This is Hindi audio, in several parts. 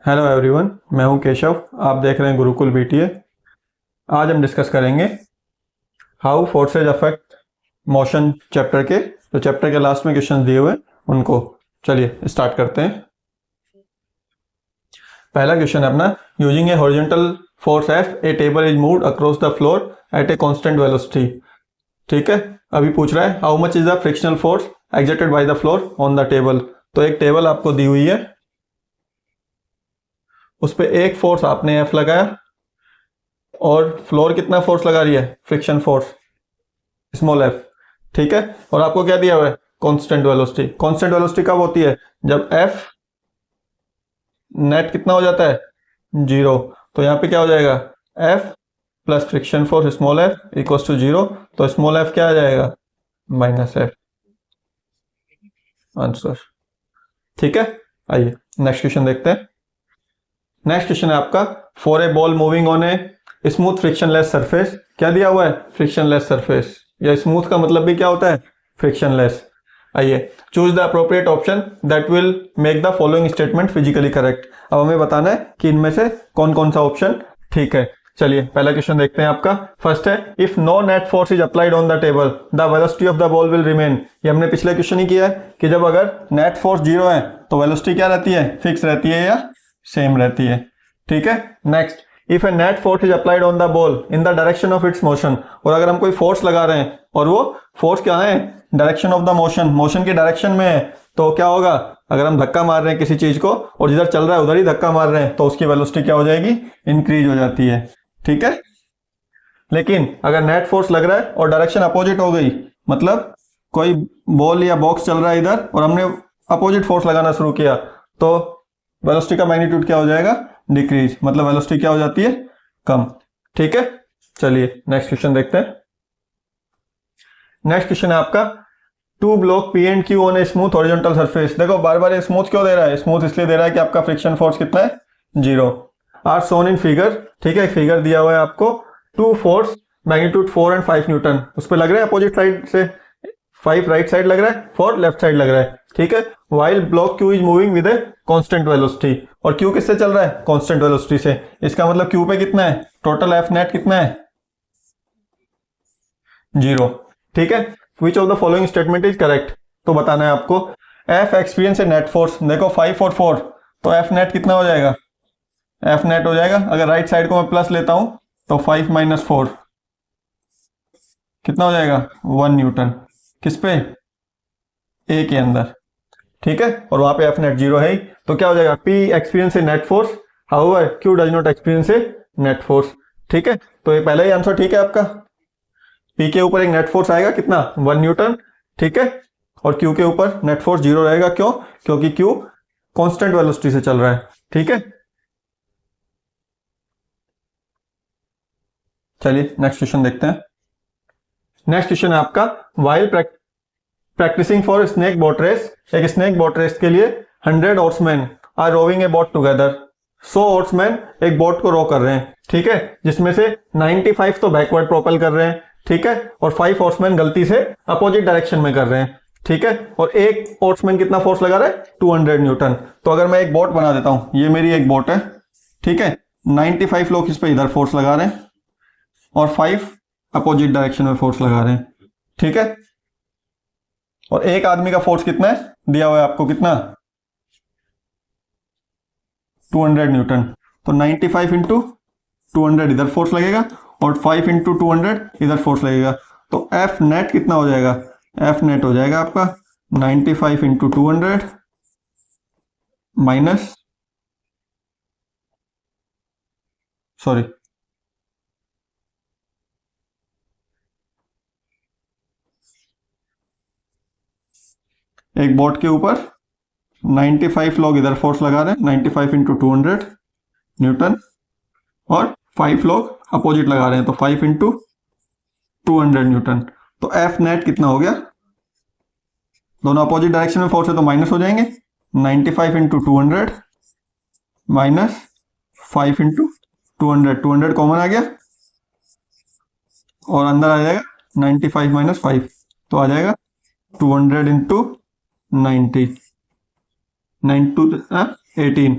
हेलो एवरीवन, मैं हूं केशव। आप देख रहे हैं गुरुकुल बीटीए। आज हम डिस्कस करेंगे how forces affect motion chapter के। तो चैप्टर के लास्ट में क्वेश्चन दिए हुए हैं उनको चलिए स्टार्ट करते हैं। पहला क्वेश्चन है अपना, using a horizontal force F a table is moved across the floor at a constant velocity. ठीक है, अभी पूछ रहा है how much is the frictional force exerted by the floor on the table. तो एक टेबल आपको दी हुई है, उस पर एक फोर्स आपने एफ लगाया और फ्लोर कितना फोर्स लगा रही है, फ्रिक्शन फोर्स स्मॉल एफ। ठीक है, और आपको क्या दिया हुआ है, कांस्टेंट वेलोसिटी। कांस्टेंट वेलोसिटी कब होती है, जब एफ नेट कितना हो जाता है, 0। तो यहाँ पे क्या हो जाएगा, F plus friction force small F equals to 0। तो स्मॉल एफ क्या आ जाएगा, माइनस एफ, आंसर। ठीक है, आइए नेक्स्ट क्वेश्चन देखते हैं। नेक्स्ट क्वेश्चन है आपका, for a ball moving on a smooth frictionless surface. क्या दिया हुआ है, फ्रिक्शनलेस सरफेस, या स्मूथ का मतलब भी क्या होता है, फ्रिक्शनलेस। आइए, choose the appropriate option that will make the following statement physically correct. अब हमें बताना है कि इनमें से कौन कौन सा ऑप्शन ठीक है। चलिए पहला क्वेश्चन देखते हैं आपका। फर्स्ट है, if no net force is applied on the table the velocity of the ball will remain. ये हमने पिछले क्वेश्चन ही किया है कि जब अगर नेट फोर्स 0 है तो वेलोसिटी क्या रहती है, फिक्स रहती है या सेम रहती है। ठीक है, next, if A net force is applied on the ball in the direction of its motion. और अगर हम कोई फोर्स लगा रहे हैं और वो फोर्स क्या है, direction of the motion, motion की डायरेक्शन में है, तो क्या होगा, अगर हम धक्का मार रहे हैं किसी चीज को और जिधर चल रहा है उधर ही धक्का मार रहे हैं तो उसकी वेलोसिटी क्या हो जाएगी, इंक्रीज हो जाती है। ठीक है, लेकिन अगर नेट फोर्स लग रहा है और डायरेक्शन अपोजिट हो गई, मतलब कोई बॉल या बॉक्स चल रहा है इधर और हमने अपोजिट फोर्स लगाना शुरू किया, तो वेलोसिटी का मैग्नीट्यूड क्या हो जाएगा, डिक्रीज, मतलब वेलोसिटी क्या हो जाती है, कम। ठीक है, चलिए नेक्स्ट क्वेश्चन देखते हैं। नेक्स्ट क्वेश्चन है आपका, two block P and Q on a smooth horizontal surface. देखो बार बार स्मूथ क्यों दे रहा है, स्मूथ इसलिए दे रहा है कि आपका फ्रिक्शन फोर्स कितना है, 0। Are shown in figure. ठीक है, फिगर दिया हुआ है आपको, two force magnitude 4 and 5 newton उस पर लग रहा है अपोजिट साइड से, 5 राइट साइड लग रहा है, 4 लेफ्ट साइड लग रहा है। ठीक है, while block Q is moving with A constant velocity. और क्यू किससे चल रहा है, कांस्टेंट वेलोसिटी से। इसका मतलब क्यू पे कितना है, टोटल एफ नेट कितना है, 0। ठीक है, which of the following statement is correct. तो बताना है आपको, एफ एक्सपीरियंस ए नेट फोर्स, देखो 5 और 4, तो एफ नेट कितना हो जाएगा, एफ नेट हो जाएगा, अगर राइट साइड को मैं प्लस लेता हूं तो 5 माइनस 4 कितना हो जाएगा, 1 न्यूटन। किस पे, ए के अंदर। ठीक है, और वहां पे एफ नेट 0 है ही, तो क्या हो जाएगा, P experience A net force however Q does not experience A net force. ठीक है, तो ये पहला ही आंसर ठीक है आपका, पी के ऊपर एक नेट फोर्स आएगा कितना, 1 न्यूटन। ठीक है, और क्यू के ऊपर नेट फोर्स 0 रहेगा, क्यों, क्योंकि क्यू कांस्टेंट वेलोसिटी से चल रहा है। ठीक है, चलिए नेक्स्ट क्वेश्चन देखते हैं। नेक्स्ट क्वेश्चन है आपका, while practising for snake boat race. एक स्नेक बोट रेस के लिए 100 oarsman are rowing a boat together. 100 oarsman एक बोट को रो कर रहे हैं। ठीक है, जिसमें से 95 तो बैकवर्ड प्रोपेल कर रहे हैं। ठीक है, और 5 ओर्समैन गलती से अपोजिट डायरेक्शन में कर रहे हैं। ठीक है, और एक ओर्समैन कितना फोर्स लगा रहा है, 200 न्यूटन। तो अगर मैं एक बोट बना देता हूं, ये मेरी एक बोट है। ठीक है, 95 लोग इस पे इधर फोर्स लगा रहे हैं और 5 अपोजिट डायरेक्शन में फोर्स लगा रहे हैं। ठीक है, और एक आदमी का फोर्स कितना है, दिया हुआ है आपको कितना, 200 न्यूटन। तो 95 इंटू 200 इधर फोर्स लगेगा और 5 इंटू 200 इधर फोर्स लगेगा। तो एफ नेट कितना हो जाएगा, एफ नेट हो जाएगा आपका 95 इंटू 200 माइनस, सॉरी, एक बोट के ऊपर 95 लोग इधर फोर्स लगा रहे हैं, 95 इंटू 200 न्यूटन, और 5 लोग अपोजिट लगा रहे हैं, तो 5 इंटू 200 न्यूटन। तो एफ नेट कितना हो गया, दोनों अपोजिट डायरेक्शन में फोर्स है तो माइनस हो जाएंगे, 95 इंटू 200 माइनस 5 इंटू 200, 200 कॉमन आ गया और अंदर आ जाएगा 95 माइनस 5, तो आ जाएगा 200 इंटू 90, 9 टू 18,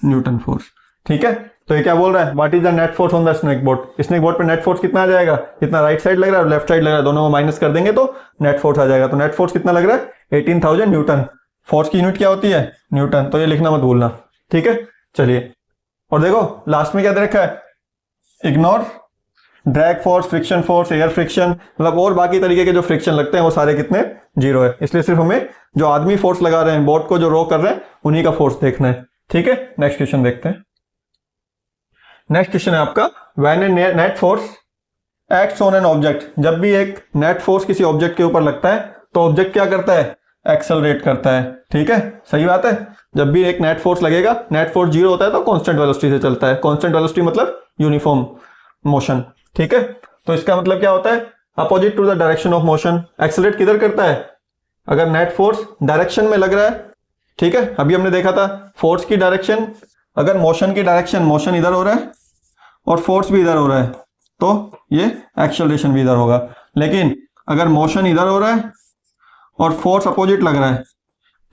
न्यूटन फोर्स। ठीक है, तो ये क्या बोल रहा है, what is the net force on the snake board. Snake board पे नेट फोर्स कितना आ जाएगा, जितना राइट साइड लग रहा है और लेफ्ट साइड लग रहा है, दोनों को माइनस कर देंगे तो नेट फोर्स आ जाएगा। तो नेट फोर्स कितना लग रहा है, 18,000 न्यूटन। फोर्स की यूनिट क्या होती है, न्यूटन, तो ये लिखना मत भूलना। ठीक है, चलिए, और देखो लास्ट में क्या दे रखा है, ignore drag force, friction force, air friction, मतलब और बाकी तरीके के जो फ्रिक्शन लगते हैं वो सारे कितने, 0 है। इसलिए सिर्फ हमें जो आदमी फोर्स लगा रहे हैं, बोट को जो रो कर रहे हैं, उन्हीं का फोर्स देखना है। ठीक है, नेक्स्ट क्वेश्चन देखते हैं। नेक्स्ट क्वेश्चन है आपका, when A net force acts on an object. जब भी एक नेट फोर्स किसी ऑब्जेक्ट के ऊपर लगता है तो ऑब्जेक्ट क्या करता है, एक्सेलरेट करता है। ठीक है, सही बात है। जब भी एक नेट फोर्स लगेगा, नेट फोर्स 0 होता है तो कांस्टेंट वेलोसिटी से चलता है। कांस्टेंट वेलोसिटी मतलब यूनिफॉर्म मोशन। ठीक है, तो इसका मतलब क्या होता है, opposite to the direction of motion. Accelerate किधर करता है, अगर नेट फोर्स डायरेक्शन में लग रहा है। ठीक है, अभी हमने देखा था फोर्स की डायरेक्शन, अगर मोशन की डायरेक्शन, मोशन इधर हो रहा है और फोर्स भी इधर हो रहा है तो ये एक्सेलरेशन भी इधर होगा। लेकिन अगर मोशन इधर हो रहा है और फोर्स अपोजिट लग रहा है,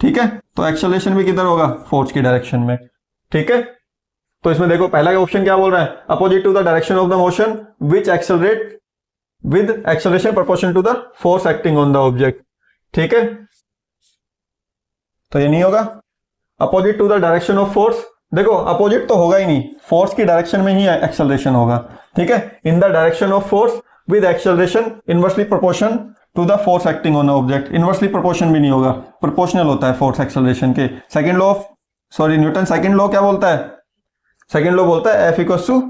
ठीक है, तो एक्सेलरेशन भी किधर होगा, फोर्स की डायरेक्शन में। ठीक है, तो इसमें देखो पहला ऑप्शन क्या बोल रहा है, opposite to the direction of the motion which accelerate with acceleration proportional to the force acting on the object. ठीक है, तो ये नहीं होगा। Opposite to the direction of force, देखो अपोजिट तो होगा ही नहीं, फोर्स की डायरेक्शन में ही एक्सेलरेशन होगा। ठीक है, in the direction of force with acceleration inversely proportion to the force acting on object. Inversely proportion भी नहीं होगा, प्रोपोर्शनल होता है फोर्स एक्सेलरेशन के। Second law of newton second law क्या बोलता है, सेकंड लॉ बोलता है F इक्वल्स टू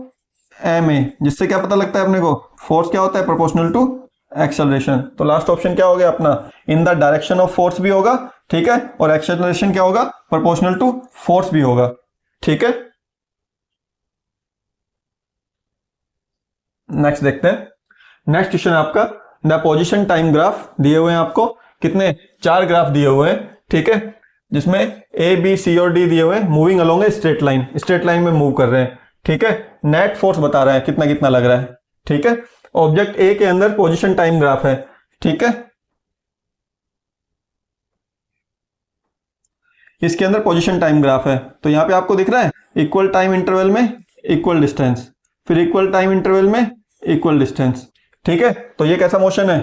ma, जिससे क्या पता लगता है अपने को, फोर्स क्या होता है, प्रोपोर्शनल टू एक्सेलरेशन। तो लास्ट ऑप्शन क्या हो गया अपना, इन द डायरेक्शन ऑफ फोर्स भी होगा। ठीक है, और एक्सेलरेशन क्या होगा, प्रोपोर्शनल टू फोर्स भी होगा। ठीक है, नेक्स्ट देखते हैं। नेक्स्ट क्वेश्चन है आपका, द पोजीशन टाइम ग्राफ दिए हुए हैं आपको, कितने, 4 ग्राफ दिए हुए हैं। ठीक है, जिसमें ए बी सी और डी दिए हुए हैं, moving along a straight line, straight line में मूव कर रहे हैं। ठीक है, नेट फोर्स बता रहा है कितना कितना लग रहा है। ठीक है, ऑब्जेक्ट ए के अंदर पोजीशन टाइम ग्राफ है। ठीक है, इसके अंदर पोजीशन टाइम ग्राफ है, तो यहां पे आपको दिख रहा है इक्वल टाइम इंटरवल में इक्वल डिस्टेंस, फिर इक्वल टाइम इंटरवल में इक्वल डिस्टेंस। ठीक है, तो ये कैसा मोशन है,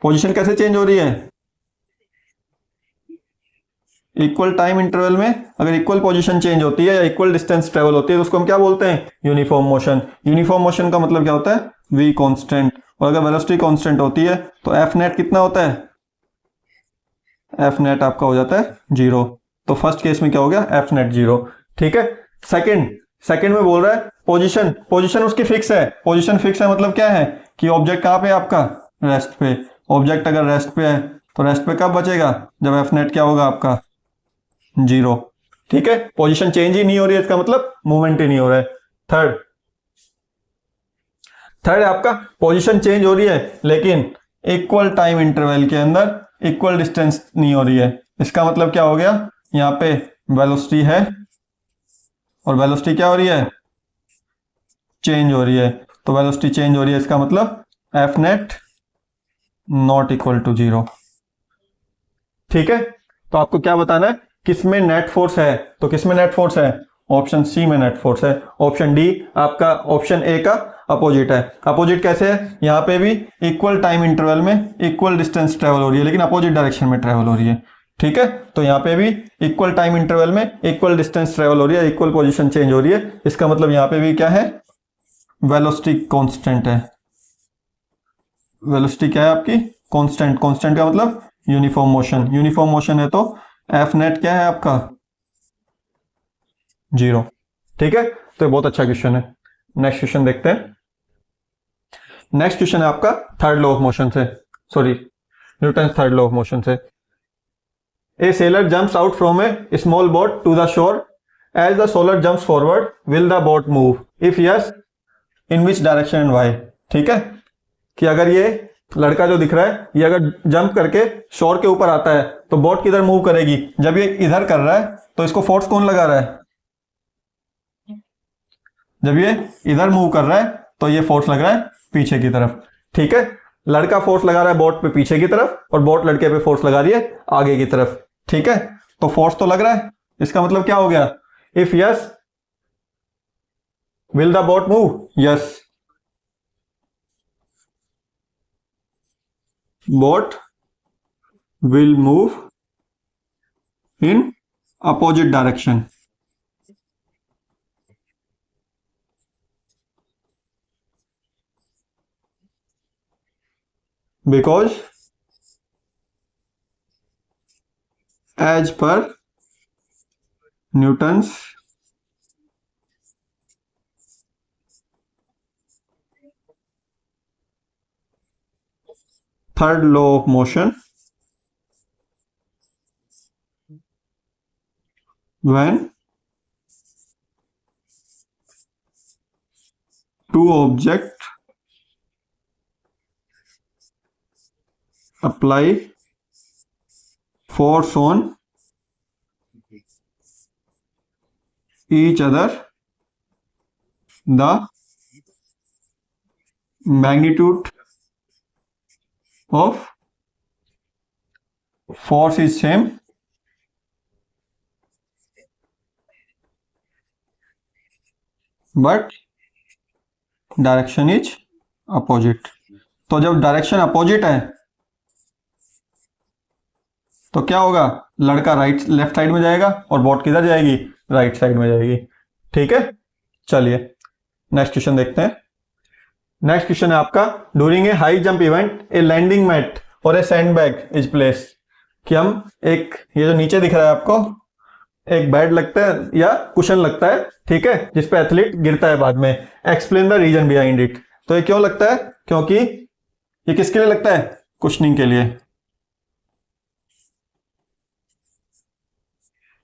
पोजीशन कैसे चेंज हो रही है, इक्वल टाइम इंटरवल में अगर इक्वल पोजीशन चेंज होती है या इक्वल डिस्टेंस ट्रेवल होती है तो उसको हम क्या बोलते हैं, यूनिफॉर्म मोशन। यूनिफॉर्म मोशन का मतलब क्या होता है, v कांस्टेंट, और अगर वेलोसिटी कांस्टेंट होती है तो एफ नेट कितना होता है, एफ नेट आपका हो जाता है 0। तो फर्स्ट केस में क्या हो गया, एफ नेट 0। ठीक है, सेकंड में बोल रहा है पोजीशन उसकी फिक्स है। पोजीशन फिक्स है मतलब क्या है कि ऑब्जेक्ट कहां पे है आपका, रेस्ट पे। ऑब्जेक्ट अगर रेस्ट पे है तो रेस्ट पे कब बचेगा, जब एफ नेट क्या होगा आपका 0। ठीक है, पोजीशन चेंज ही नहीं हो रही है, इसका मतलब मूवमेंट ही नहीं हो रहा है। थर्ड आपका पोजीशन चेंज हो रही है लेकिन इक्वल टाइम इंटरवल के अंदर इक्वल डिस्टेंस नहीं हो रही है। इसका मतलब क्या हो गया, यहाँ पे वेलोसिटी है और वेलोसिटी क्या हो रही है, चेंज हो रही है। तो वेलोसिटी चेंज हो रही है, इसका मतलब F net not equal to 0। ठीक है, तो आपको क्या बताना है, किसमें नेट फोर्स है, तो किसमें नेट फोर्स है, ऑप्शन सी में नेट फोर्स है। ऑप्शन डी आपका ऑप्शन ए का अपोजिट है। अपोजिट कैसे है, यहाँ पे भी इक्वल टाइम इंटरवल में इक्वल डिस्टेंस ट्रेवल हो रही है लेकिन अपोजिट डायरेक्शन में ट्रेवल हो रही है। ठीक है, तो यहाँ पे भी इक्वल टाइम इंटरवल में इक्वल डिस्टेंस ट्रेवल हो रही है, इक्वल पोजीशन चेंज हो रही है। इसका मतलब यहाँ पे भी क्या है, वेलोसिटी कांस्टेंट है। वेलोसिटी क्या है आपकी, कांस्टेंट। कांस्टेंट का मतलब यूनिफॉर्म मोशन। यूनिफॉर्म मोशन है तो एफ नेट क्या है आपका 0। ठीक है, तो ये बहुत अच्छा क्वेश्चन है। नेक्स्ट क्वेश्चन देखते हैं। नेक्स्ट क्वेश्चन है आपका थर्ड लॉ ऑफ मोशन से, sorry Newton third law of motion से। A sailor jumps out from a small boat to the shore, as the sailor jumps forward will the boat move, if yes in which direction and why. ठीक है, कि अगर ये लड़का जो दिख रहा है ये अगर जंप करके शोर के ऊपर आता है तो बोट किधर मूव करेगी, जब ये इधर कर रहा है तो इसको फोर्स कौन लगा रहा है, जब ये इधर मूव कर रहा है तो ये फोर्स लग रहा है पीछे की तरफ। ठीक है, लड़का फोर्स लगा रहा है बोट पे पीछे की तरफ और बोट लड़के पे फोर्स लगा रही है आगे की तरफ। ठीक है, तो फोर्स तो लग रहा है, इसका मतलब क्या हो गया, if yes, will the boat move? Yes, boat will move in opposite direction. Because as per Newton's third law of motion, when two objects apply force on each other, the magnitude of force is same, but direction is opposite. तो जब डायरेक्शन अपोजिट है तो क्या होगा, लड़का लेफ्ट साइड में जाएगा और बोट किधर जाएगी, राइट साइड में जाएगी। ठीक है, चलिए नेक्स्ट क्वेश्चन देखते हैं। नेक्स्ट क्वेश्चन है आपका, during a high jump event a landing mat और a sand bag is place. कि हम एक, ये जो नीचे दिख रहा है आपको, एक बेड लगता है या कुशन लगता है, ठीक है, जिसपे एथलीट गिरता है बाद में। Explain the reason behind it. तो ये क्यों लगता है, क्योंकि ये किसके लिए लगता है, कुशनिंग के लिए,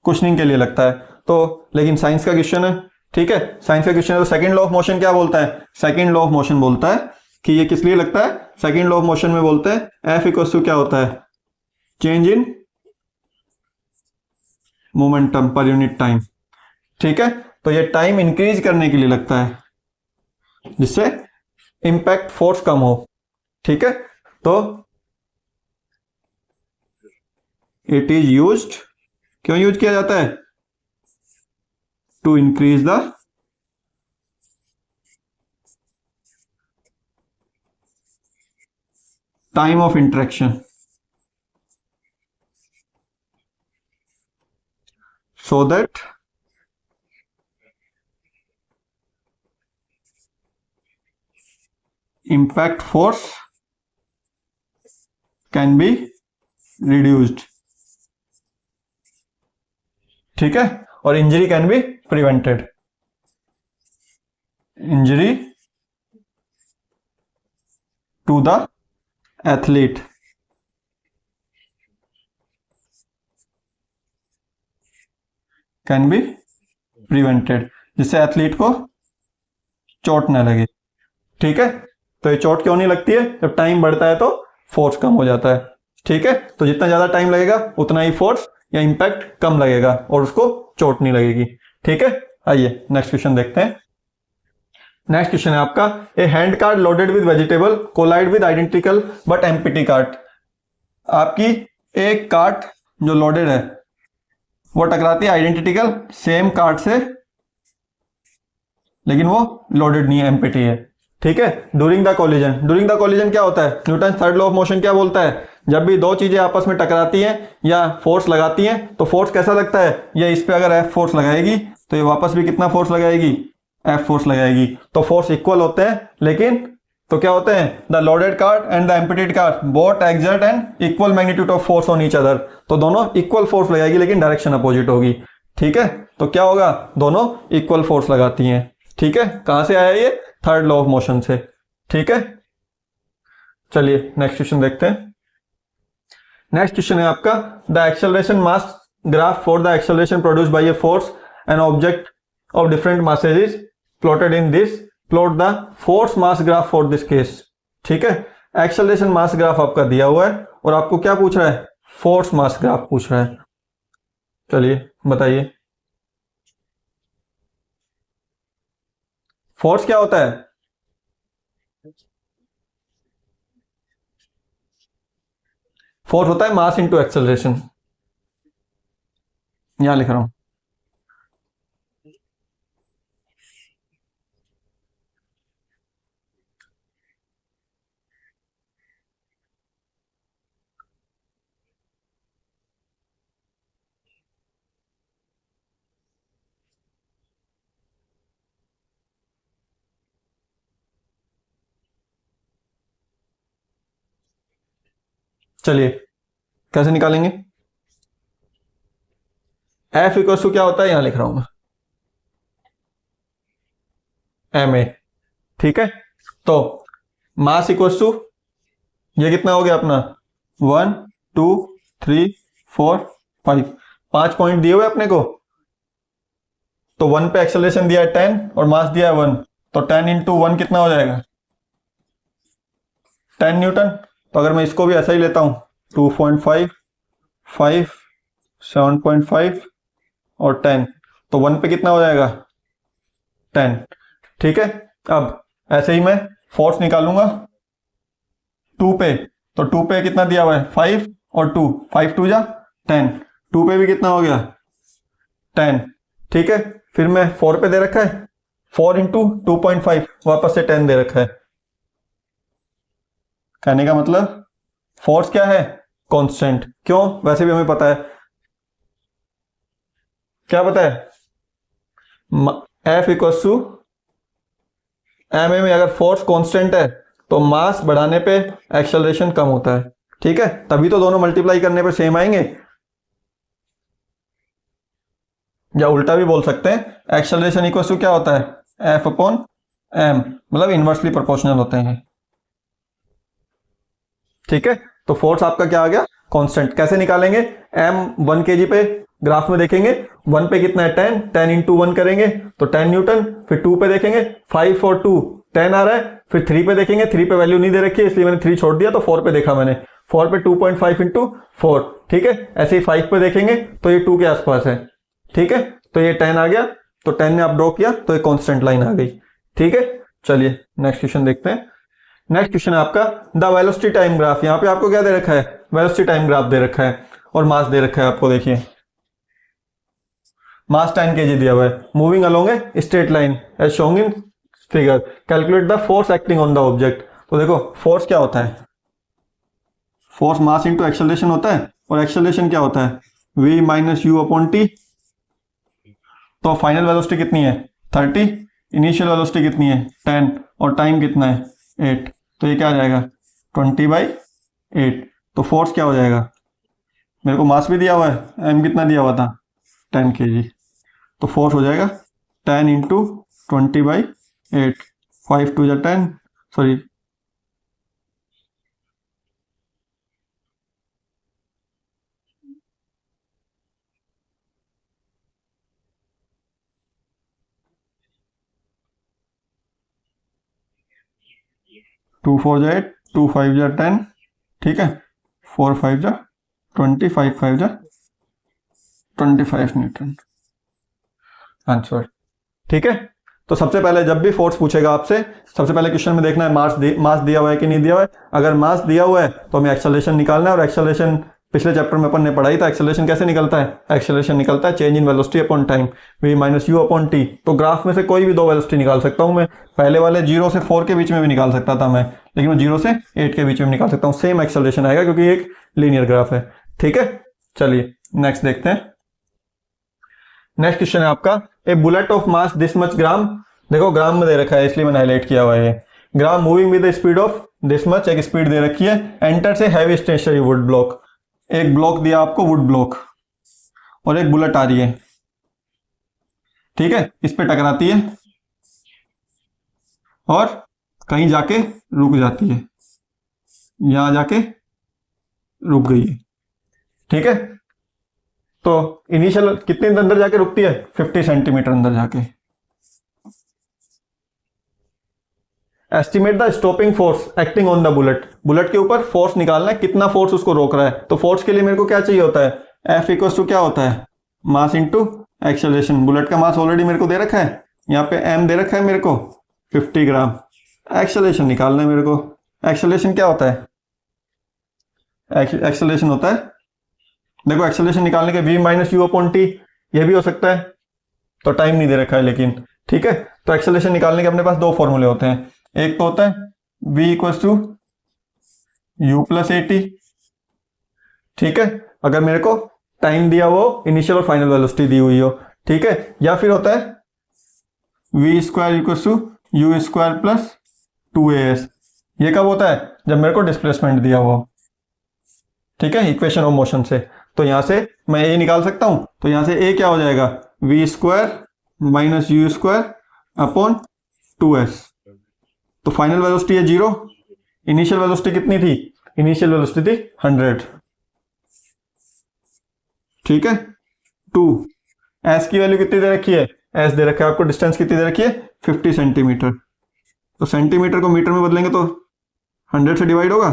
कुशनिंग के लिए लगता है। तो लेकिन साइंस का क्वेश्चन है, ठीक है, साइंस का क्वेश्चन है, तो सेकंड लॉ ऑफ मोशन क्या बोलता है, सेकंड लॉ ऑफ मोशन बोलता है कि ये किस लिए लगता है। सेकंड लॉ ऑफ मोशन में बोलते हैं एफ इक्वल्स टू क्या होता है, change in momentum per unit time. ठीक है, तो ये टाइम इंक्रीज करने के लिए लगता है, जिससे इंपैक्ट फोर्स कम हो। ठीक है, तो इट इज यूज्ड, क्यों यूज किया जाता है, to increase the time of interaction, so that impact force can be reduced। ठीक है, और injury can be prevented, injury to the athlete can be prevented, जिससे एथलीट को चोट न लगे। ठीक है, तो ये चोट क्यों नहीं लगती है, जब टाइम बढ़ता है तो फोर्स कम हो जाता है। ठीक है, तो जितना ज्यादा टाइम लगेगा उतना ही फोर्स या इंपैक्ट कम लगेगा और उसको चोट नहीं लगेगी। ठीक है, आइए नेक्स्ट क्वेश्चन देखते हैं। नेक्स्ट क्वेश्चन है आपका, a hand cart loaded with vegetable collide with identical but empty cart. आपकी एक कार्ट जो लोडेड है वो टकराती है आइडेंटिकल सेम कार्ट से, लेकिन वो लोडेड नहीं है, एम्प्टी है। ठीक है, during the collision, during the collision क्या होता है, Newton third law of motion क्या बोलता है, जब भी दो चीजें आपस में टकराती हैं या फोर्स लगाती हैं तो फोर्स कैसा लगता है, या इस पे अगर एफ फोर्स लगाएगी तो ये वापस भी कितना फोर्स लगाएगी, एफ फोर्स लगाएगी। तो फोर्स इक्वल होते हैं, लेकिन तो क्या होते हैं, the loaded cart and the emptied cart both exert and equal magnitude of force on each other. तो दोनों इक्वल फोर्स लगाएगी लेकिन डायरेक्शन अपोजिट होगी। ठीक है, तो क्या होगा, दोनों इक्वल फोर्स लगाती हैं। ठीक है, कहां से आया ये, थर्ड लॉ ऑफ मोशन से। ठीक है, चलिए नेक्स्ट क्वेश्चन देखते हैं। नेक्स्ट क्वेश्चन है आपका, the acceleration mass graph for the acceleration produced by a force an object of different masses is plotted in this, plot the force mass graph for this case. ठीक है, एक्सेलरेशन मास ग्राफ आपका दिया हुआ है और आपको क्या पूछ रहा है, फोर्स मास ग्राफ पूछ रहा है। चलिए बताइए, फोर्स क्या होता है, फोर्स होता है मास इंटू एक्सेलरेशन, यहां लिख रहा हूं। चलिए कैसे निकालेंगे? एफ इक्वल टू क्या होता है, यहां लिख रहा हूं मैं, एम ए। ठीक है, तो मास इक्वल टू ये कितना हो गया अपना, 1 2 3 4 5, 5 पॉइंट दिए हुए अपने को। तो 1 पे एक्सेलरेशन दिया है 10 और मास दिया है 1, तो 10 इंटू 1 कितना हो जाएगा, 10 न्यूटन। तो अगर मैं इसको भी ऐसा ही लेता हूं, 2.5 5 7.5 और 10, तो 1 पे कितना हो जाएगा, 10। ठीक है, अब ऐसे ही मैं फोर्स निकालूंगा 2 पे, तो 2 पे कितना दिया हुआ है, 5 और 2, 5 2 जा 10, 2 पे भी कितना हो गया, 10। ठीक है, फिर मैं 4 पे दे रखा है, 4 इंटू 2.5 वापस से 10 दे रखा है। कहने का मतलब फोर्स क्या है, कांस्टेंट। क्यों, वैसे भी हमें पता है, क्या पता है, F equal to m a में अगर फोर्स कांस्टेंट है तो मास बढ़ाने पे एक्सेलरेशन कम होता है। ठीक है, तभी तो दोनों मल्टीप्लाई करने पे सेम आएंगे, या उल्टा भी बोल सकते हैं, एक्सेलरेशन इक्वल टू क्या होता है, एफ अपॉन एम, मतलब इनवर्सली प्रोपोर्शनल होते हैं। ठीक है, तो फोर्स आपका क्या आ गया, कांस्टेंट। कैसे निकालेंगे, एम 1 kg पे ग्राफ में देखेंगे, 1 पे कितना है 10, 10 इंटू 1 करेंगे तो 10 न्यूटन। फिर 2 पे देखेंगे, 5 और 2 10 आ रहा है। फिर 3 पे देखेंगे, 3 पे वैल्यू नहीं दे रखी है इसलिए मैंने 3 छोड़ दिया, तो 4 पे देखा मैंने, 4 पे 2.5 इंटू 4। ठीक है, ऐसे ही 5 पे देखेंगे तो ये 2 के आसपास है। ठीक है, तो ये 10 आ गया, तो 10 ने आप ड्रॉ किया तो ये कांस्टेंट लाइन आ गई। ठीक है, चलिए नेक्स्ट क्वेश्चन देखते हैं। नेक्स्ट क्वेश्चन है आपका द वेलोसिटी टाइम ग्राफ। यहाँ पे आपको क्या दे रखा है, वेलोसिटी टाइम ग्राफ दे रखा है और मास दे रखा है आपको। देखिए मास 10 kg दिया हुआ है, moving along a straight line as shown in figure, calculate the force acting on the object. तो देखो फोर्स क्या होता है, फोर्स मास इंटू एक्सेलरेशन होता है, और एक्सेलरेशन क्या होता है, v minus you upon T. तो फाइनल वेलोसिटी कितनी है 30, इनिशियल वेलोसिटी कितनी है 10, और टाइम कितना है 8, तो ये क्या आ जाएगा 20/8। तो फोर्स क्या हो जाएगा, मेरे को मास भी दिया हुआ है, एम कितना दिया हुआ था 10 kg, तो फोर्स हो जाएगा 10 इंटू 20/8, 5 2 10, सॉरी 2 4 जा 8, 2 5 जा 10, ठीक है, 4 5 जा 20, 5 5 जा 25 न्यूटन आंसर। ठीक है, तो सबसे पहले जब भी फोर्स पूछेगा आपसे, सबसे पहले क्वेश्चन में देखना है मास दिया हुआ है कि नहीं दिया हुआ है। अगर मास दिया हुआ है तो हमें एक्सेलरेशन निकालना है, और एक्सेलरेशन पिछले चैप्टर में अपन ने पढ़ाई था, एक्सेलरेशन कैसे निकलता है, एक्सेलरेशन निकलता है change in velocity upon time, v minus you upon T. तो ग्राफ में से कोई भी दो वेलोसिटी निकाल सकता हूं मैं, पहले वाले 0 से 4 के बीच में भी निकाल सकता था मैं, लेकिन मैं 0 से 8 के बीच में निकाल सकता हूँ, सेम एक्सेलरेशन आएगा क्योंकि एक लीनियर ग्राफ है। ठीक है, चलिए नेक्स्ट देखते हैं। नेक्स्ट क्वेश्चन है आपका a bullet of mass this much gram. देखो ग्राम में दे रखा है इसलिए मैंने हाईलाइट किया हुआ है, gram moving with the speed of this much, एक स्पीड दे रखी है, एंटर से हैवी स्टेशनरी वुड ब्लॉक। एक ब्लॉक दिया आपको वुड ब्लॉक, और एक बुलेट आ रही है, ठीक है, इस पे टकराती है और कहीं जाके रुक जाती है, यहां जाके रुक गई है। ठीक है, तो इनिशियल कितने अंदर जाके रुकती है, 50 सेंटीमीटर अंदर जाके। Estimate the stopping force acting on the bullet, bullet के ऊपर फोर्स निकालना है, कितना फोर्स उसको रोक रहा है। तो फोर्स के लिए मेरे को क्या चाहिए होता है, एफ इक्वल टू क्या होता है, मास इंटू एक्सेलरेशन। बुलेट का मास ऑलरेडी मेरे को दे रखा है, यहाँ पे एम दे रखा है मेरे को 50 ग्राम। एक्सेलरेशन निकालना है मेरे को, एक्सेलरेशन क्या होता है, एक्सेलरेशन होता है, देखो एक्सेलरेशन निकालने के v minus you upon T, ये भी हो सकता है, तो टाइम नहीं दे रखा है लेकिन। ठीक है, तो एक्सेलरेशन निकालने के अपने पास दो फॉर्मूले होते हैं, एक तो होता है v equal to u plus a t, ठीक है, अगर मेरे को टाइम दिया वो इनिशियल और फाइनल वेलोसिटी दी हुई हो, ठीक है, या फिर होता है v square equal to u square plus 2as। ये कब होता है, जब मेरे को डिस्प्लेसमेंट दिया हुआ। ठीक है, इक्वेशन ऑफ मोशन से। तो यहां से मैं ए निकाल सकता हूं, तो यहां से ए क्या हो जाएगा, v square minus u square upon 2s। तो फाइनल वेलोसिटी है 0, इनिशियल वेलोसिटी कितनी थी, इनिशियल वेलोसिटी थी 100। ठीक है, 2, एस की वैल्यू कितनी दे रखी है, एस दे रखा है आपको, डिस्टेंस कितनी दे रखी है 50 सेंटीमीटर। तो सेंटीमीटर को मीटर में बदलेंगे तो 100 से डिवाइड होगा,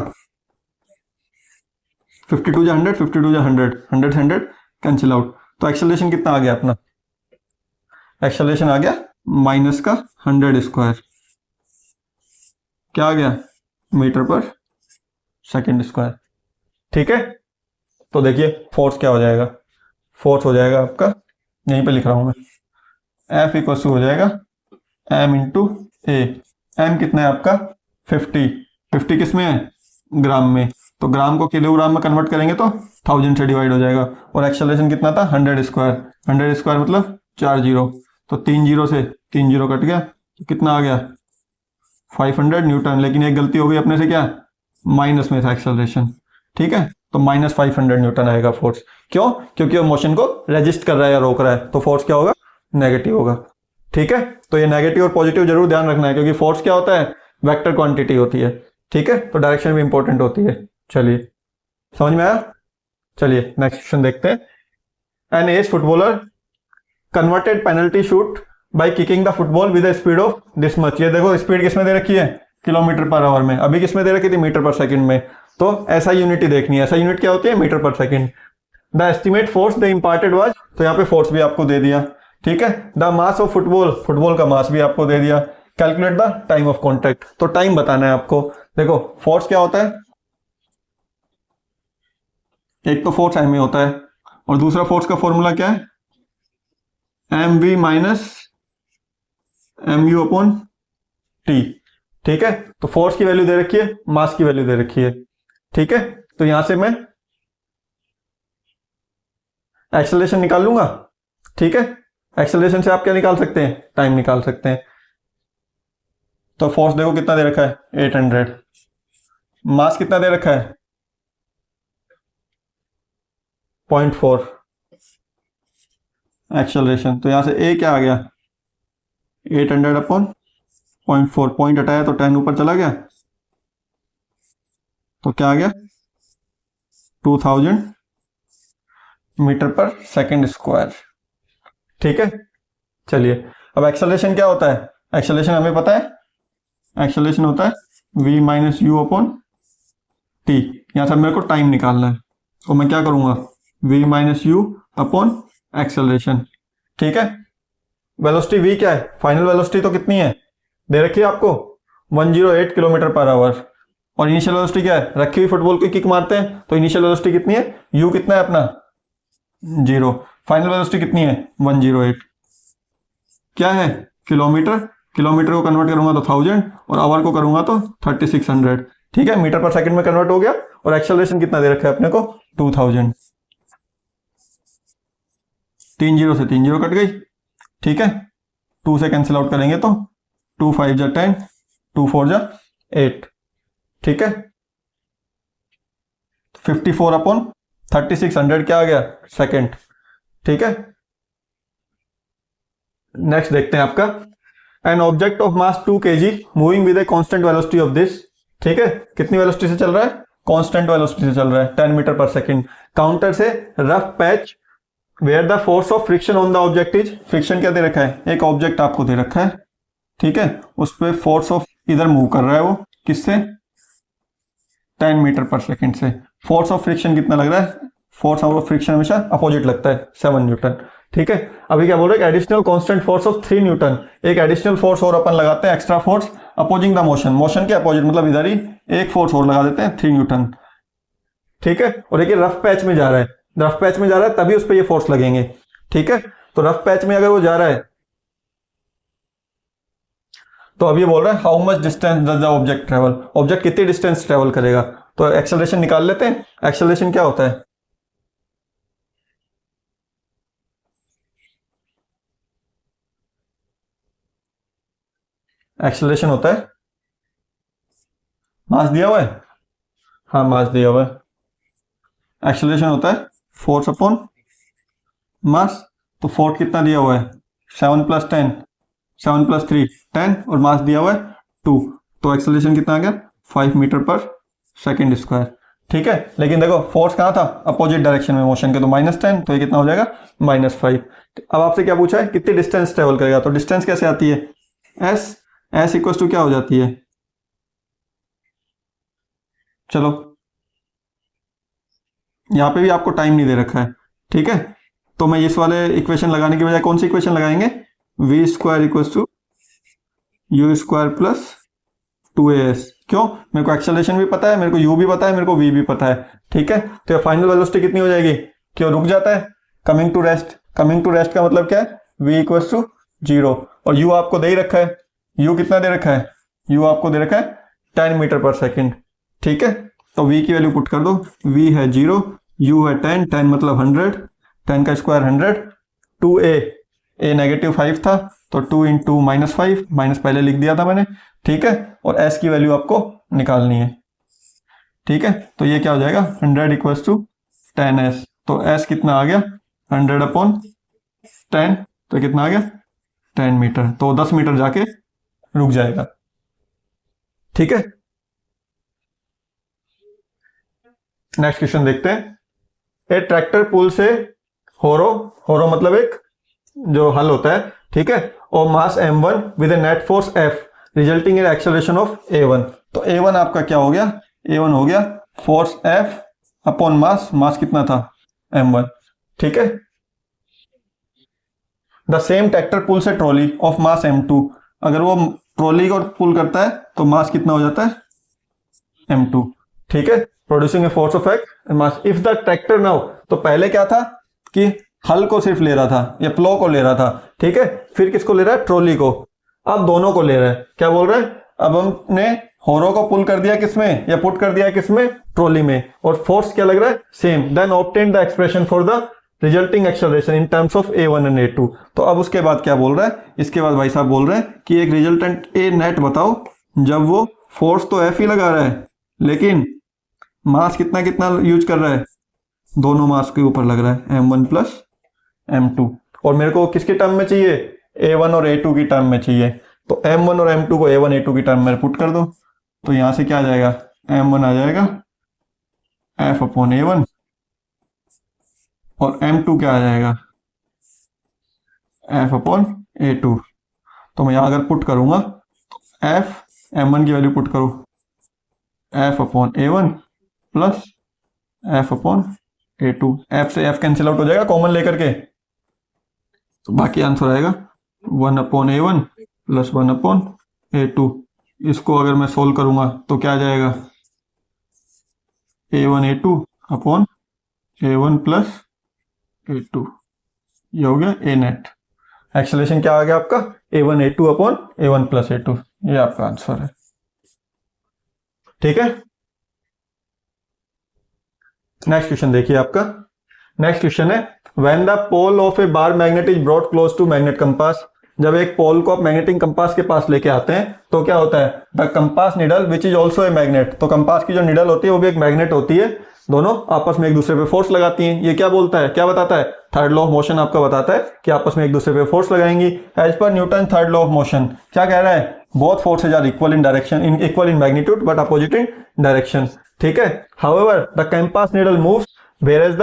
52 जा 100, 52 जा 100, 100 से 100 कैंसिल आउट। तो एक्सेलरेशन कितना आ गया अपना, एक्सेलरेशन आ गया माइनस का 100 स्क्वायर, क्या आ गया, मीटर पर सेकेंड स्क्वायर। ठीक है, तो देखिए फोर्स क्या हो जाएगा, फोर्स हो जाएगा आपका, यहीं पे लिख रहा हूं मैं, F इक्वल हो जाएगा m इंटू ए। एम कितना है आपका 50, 50 किस में है, ग्राम में, तो ग्राम को किलोग्राम में कन्वर्ट करेंगे तो 1000 से डिवाइड हो जाएगा। और एक्सेलरेशन कितना था 100 स्क्वायर, 100 स्क्वायर मतलब 4 जीरो, तो 3 जीरो से 3 जीरो कट गया, तो कितना आ गया 500 न्यूटन। लेकिन एक गलती हो गई अपने से, क्या, माइनस में था एक्सेलरेशन। ठीक है, तो माइनस 500 न्यूटन आएगा फोर्स। क्यों, क्योंकि वो मोशन को रेजिस्ट कर रहा है या रोक रहा है, तो फोर्स क्या होगा, नेगेटिव होगा। ठीक है, तो ये नेगेटिव और पॉजिटिव जरूर ध्यान रखना है, क्योंकि फोर्स क्या होता है, वेक्टर क्वांटिटी होती है। ठीक है, तो डायरेक्शन भी इंपॉर्टेंट होती है। चलिए, समझ में आया। चलिए नेक्स्ट क्वेश्चन देखते हैं। An ace footballer converted penalty shoot by kicking the football with the speed of this much. ये देखो स्पीड किसमें दे रखी है, किलोमीटर पर आवर में, अभी किसमें दे रखी थी, मीटर पर सेकंड में। तो ऐसा यूनिट ही देखनी है, ऐसा यूनिट क्या होती है, मीटर पर second. The estimate force the imparted was, तो यहाँ पे फोर्स भी आपको दे दिया। ठीक है, the mass of football, football का मास भी आपको दे दिया। Calculate the time of contact, तो टाइम बताना है आपको। देखो फोर्स क्या होता है, एक तो फोर्स एम ए होता है, और दूसरा फोर्स का फॉर्मूला क्या है, m v minus m u upon t. ठीक है, तो फोर्स की वैल्यू दे रखी है, मास की वैल्यू दे रखी है। ठीक है, तो यहां से मैं एक्सेलरेशन निकाल लूंगा। ठीक है, एक्सेलरेशन से आप क्या निकाल सकते हैं, टाइम निकाल सकते हैं। तो फोर्स देखो कितना दे रखा है 800, मास कितना दे रखा है 0.4, एक्सेलरेशन, तो यहां से ए क्या आ गया 800 अपॉन 0.4, पॉइंट हटाया तो 10 ऊपर चला गया, तो क्या आ गया 2000 मीटर पर सेकंड स्क्वायर। ठीक है, चलिए अब एक्सेलरेशन क्या होता है, एक्सेलरेशन हमें पता है, एक्सेलरेशन होता है v minus you upon T. यहां से मेरे को टाइम निकालना है, तो मैं क्या करूंगा v minus you upon acceleration. ठीक है, वेलोसिटी v क्या है, फाइनल वेलोसिटी तो कितनी है, दे रखी है आपको 108 किलोमीटर पर आवर। और इनिशियल वेलोसिटी क्या है, रखी हुई फुटबॉल की किक मारते हैं, तो इनिशियल वेलोसिटी कितनी है, u कितना है अपना 0, फाइनल वेलोसिटी कितनी है 108, क्या है किलोमीटर, किलोमीटर को कन्वर्ट करूंगा तो 1000, और आवर को करूंगा तो 3600। ठीक है, मीटर पर सेकंड में कन्वर्ट हो गया। और एक्सेलरेशन कितना दे रखा है अपने को 2000, 3 जीरो से 3 जीरो कट गई। ठीक है, 2 से कैंसिल आउट करेंगे तो 2 5 जा 10, 2 4 जा 8। ठीक है, 54 अपॉन 3600 क्या आ गया सेकंड। ठीक है, नेक्स्ट देखते हैं आपका, an object of mass 2 kg moving with A constant velocity of this. ठीक है, कितनी वेलोसिटी से चल रहा है, कांस्टेंट वेलोसिटी से चल रहा है 10 मीटर पर सेकंड। काउंटर से rough patch where the force of friction on the object is, friction क्या दे रखा है, एक ऑब्जेक्ट आपको दे रखा है। ठीक है, उस पर फोर्स ऑफ इधर मूव कर रहा है, वो किससे 10 मीटर पर सेकंड से। फोर्स ऑफ फ्रिक्शन कितना लग रहा है, फोर्स ऑफ फ्रिक्शन हमेशा अपोजिट लगता है 7 न्यूटन। ठीक है, अभी क्या बोल रहे हैं, additional constant force of 3 Newton, एक एडिशनल फोर्स और अपन लगाते हैं, extra force opposing the motion, motion के अपोजिट मतलब इधर ही एक फोर्स और लगा देते हैं 3 न्यूटन। ठीक है, और देखिए रफ पैच में जा रहा है, रफ पैच में जा रहा है तभी उस पर ये फोर्स लगेंगे। ठीक है, तो रफ पैच में अगर वो जा रहा है, तो अभी बोल रहा है how much distance does the object travel, object कितनी डिस्टेंस ट्रेवल करेगा। तो एक्सेलरेशन निकाल लेते हैं, एक्सेलरेशन क्या होता है, एक्सेलरेशन होता है, मास दिया हुआ है, हाँ मास दिया हुआ है, एक्सेलरेशन होता है फोर्स अपॉन मास। तो फोर्स कितना दिया हुआ है 7 + 10, 7 + 3 10, और मास दिया हुआ है 2। तो एक्सेलरेशन कितना आ गया 5 मीटर पर सेकेंड स्क्वायर। ठीक है, लेकिन देखो फोर्स कहाँ था अपोजिट डायरेक्शन में मोशन के, तो -10, तो ये कितना हो जाएगा -5। अब आपसे क्या पूछा है कितनी डिस्टेंस ट्रेवल करेगा, तो डिस्टेंस कैसे आती है एस, एस इक्वल टू क्या हो जाती है, चलो यहाँ पे भी आपको टाइम नहीं दे रखा है। ठीक है, तो मैं इस वाले इक्वेशन लगाने की बजाय कौन सी इक्वेशन लगाएंगे, v² = u² + 2as। क्यों, मेरे को एक्सेलरेशन भी पता है, मेरे को u भी पता है, मेरे को v भी पता है। ठीक है, तो ये फाइनल वेलोसिटी कितनी हो जाएगी, क्यों रुक जाता है, coming to rest. Coming to rest का मतलब क्या है, v = 0, और u आपको दे ही रखा है, u कितना दे रखा है, u आपको दे रखा है 10 मीटर पर सेकेंड। ठीक है, तो v की वैल्यू पुट कर दो, v है 0, u है 10, 10 मतलब 100, 10 का स्क्वायर 100, 2a, a -5 था तो 2 × -5, माइनस पहले लिख दिया था मैंने। ठीक है, और s की वैल्यू आपको निकालनी है। ठीक है, तो ये क्या हो जाएगा 100 = 10s, तो s कितना आ गया 100/10, तो कितना आ गया 10 मीटर, तो 10 मीटर जाके रुक जाएगा। ठीक है, नेक्स्ट क्वेश्चन देखते हैं। ए ट्रैक्टर पुल से होरो, होरो मतलब एक जो हल होता है, ठीक है, और मास m1 with A net force f resulting in acceleration of a1। तो a1 आपका क्या हो गया, a1 हो गया फोर्स f अपॉन मास, मास कितना था m1। ठीक है, द सेम ट्रैक्टर पुल से ट्रॉली ऑफ मास m2, अगर वो ट्रॉली को पुल करता है तो मास कितना हो जाता है m2। ठीक है, producing a force of act mass if the tractor now, तो पहले क्या था कि हल को सिर्फ ले रहा था या प्लो को ले रहा था। ठीक है, फिर किसको ले रहा है ट्रॉली को, अब दोनों को ले रहा है। क्या बोल रहा है, अब हमने होरो को पुल कर दिया किसमें या पुट कर दिया किसमें, ट्रॉली में, और फोर्स क्या लग रहा है same, then obtain the expression for the resulting acceleration in terms of a1 and a2। तो अब उसके बाद क्या बोल रहा है, इसके बाद भाई साहब बोल रहे हैं कि एक रिजल्टेंट a नेट बताओ जब वो फोर्स तो f ही लगा रहा है लेकिन मास कितना कितना यूज कर रहा है, दोनों मास के ऊपर लग रहा है m1 + m2, और मेरे को किसके टर्म में चाहिए a1 और a2 की टर्म में चाहिए। तो m1 और m2 को a1 a2 की टर्म में पुट कर दो, तो यहां से क्या आ जाएगा m1 आ जाएगा f/a1 और m2 क्या आ जाएगा f/a2। तो मैं यहां अगर पुट करूंगा तो f m1 की वैल्यू पुट करो f/a1 + f/a2, f से f कैंसिल आउट हो जाएगा कॉमन लेकर के, तो बाकी आंसर आएगा 1/a1 + 1/a2। इसको अगर मैं सोल्व करूंगा तो क्या आ जाएगा a1 a2 upon a1 + a2, ये हो गया a नेट। एक्सेलरेशन क्या आ गया आपका a1 a2 upon a1 + a2, ये आपका आंसर है। ठीक है, नेक्स्ट क्वेश्चन देखिए आपका। नेक्स्ट क्वेश्चन है when the pole of a bar magnet is brought close to magnet compass, जब एक पोल को आप मैग्नेटिक कंपास के पास लेके आते हैं तो क्या होता है, the compass needle which is also a magnet, तो कंपास की जो निडल होती है वो भी एक मैग्नेट होती है, दोनों आपस में एक दूसरे पे फोर्स लगाती हैं। ये क्या बोलता है, क्या बताता है, थर्ड लॉ ऑफ मोशन आपका बताता है कि आपस में एक दूसरे पे फोर्स लगाएंगी। एज पर Newton third law of motion क्या कह रहा है, both forces are equal in direction, in equal in magnitude but opposite in direction. ठीक है, however the compass needle moves whereas the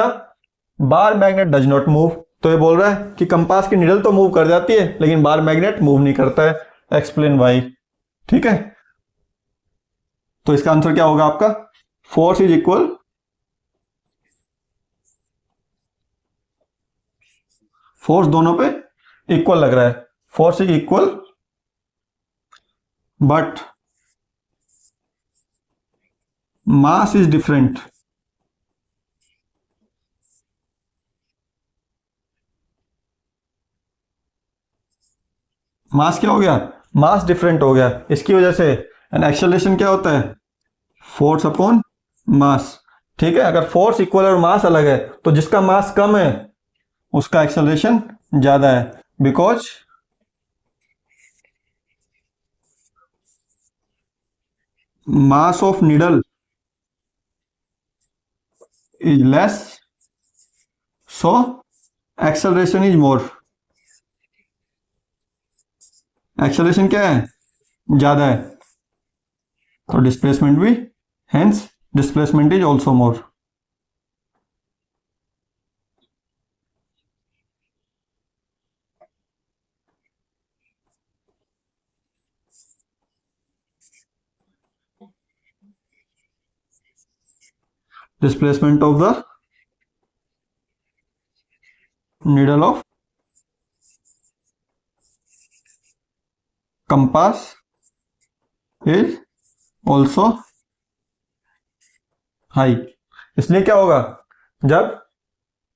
bar magnet does not move. तो ये बोल रहा है कि कंपास की निडल तो मूव कर जाती है लेकिन बार मैग्नेट मूव नहीं करता है, एक्सप्लेन व्हाई। ठीक है, तो इसका आंसर क्या होगा आपका, फोर्स इज इक्वल, फोर्स दोनों पे इक्वल लग रहा है, force is equal but mass is different. Mass क्या हो गया, मास डिफरेंट हो गया इसकी वजह से। एंड एक्सेलरेशन क्या होता है, फोर्स अपॉन मास। ठीक है, अगर फोर्स इक्वल और मास अलग है तो जिसका मास कम है उसका एक्सेलरेशन ज्यादा है, because mass of needle is less, so acceleration is more. Acceleration क्या है? ज्यादा है, तो डिस्प्लेसमेंट भी, hence displacement is also more. Displacement of the needle of compass is also high। इसलिए क्या होगा, जब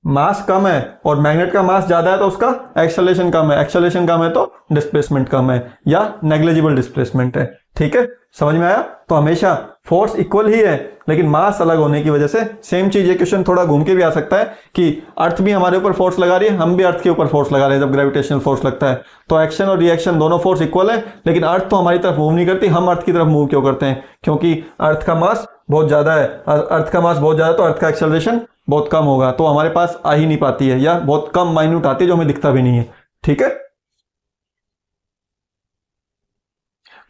मास कम है और मैग्नेट का मास ज्यादा है तो उसका एक्सेलरेशन कम है, एक्सेलरेशन कम है तो डिस्प्लेसमेंट कम है या नेग्लिजिबल डिस्प्लेसमेंट है। ठीक है, समझ में आया? तो हमेशा फोर्स इक्वल ही है लेकिन मास अलग होने की वजह से सेम चीज, ये क्वेश्चन थोड़ा घूम के भी आ सकता है कि अर्थ भी हमारे ऊपर फोर्स लगा रही है, हम भी अर्थ के ऊपर फोर्स लगा रहे हैं। जब ग्रेविटेशनल फोर्स लगता है तो एक्शन और रिएक्शन दोनों फोर्स इक्वल है, लेकिन अर्थ तो हमारी तरफ मूव नहीं करती, हम अर्थ की तरफ मूव क्यों करते हैं? क्योंकि अर्थ का मास बहुत ज्यादा है, अर्थ का मास बहुत ज्यादा तो अर्थ का एक्सेलरेशन बहुत कम होगा, तो हमारे पास आ ही नहीं पाती है या बहुत कम माइन्यूट आती है जो हमें दिखता भी नहीं है। ठीक है,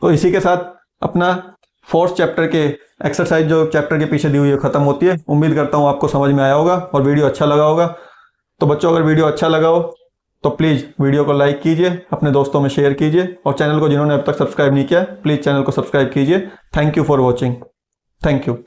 तो इसी के साथ अपना फोर्थ चैप्टर के एक्सरसाइज जो चैप्टर के पीछे दी हुई है खत्म होती है। उम्मीद करता हूं आपको समझ में आया होगा और वीडियो अच्छा लगा होगा। तो बच्चों, अगर वीडियो अच्छा लगा हो तो प्लीज़ वीडियो को लाइक कीजिए, अपने दोस्तों में शेयर कीजिए और चैनल को जिन्होंने अब तक सब्सक्राइब नहीं किया प्लीज़ चैनल को सब्सक्राइब कीजिए। Thank you for watching. Thank you.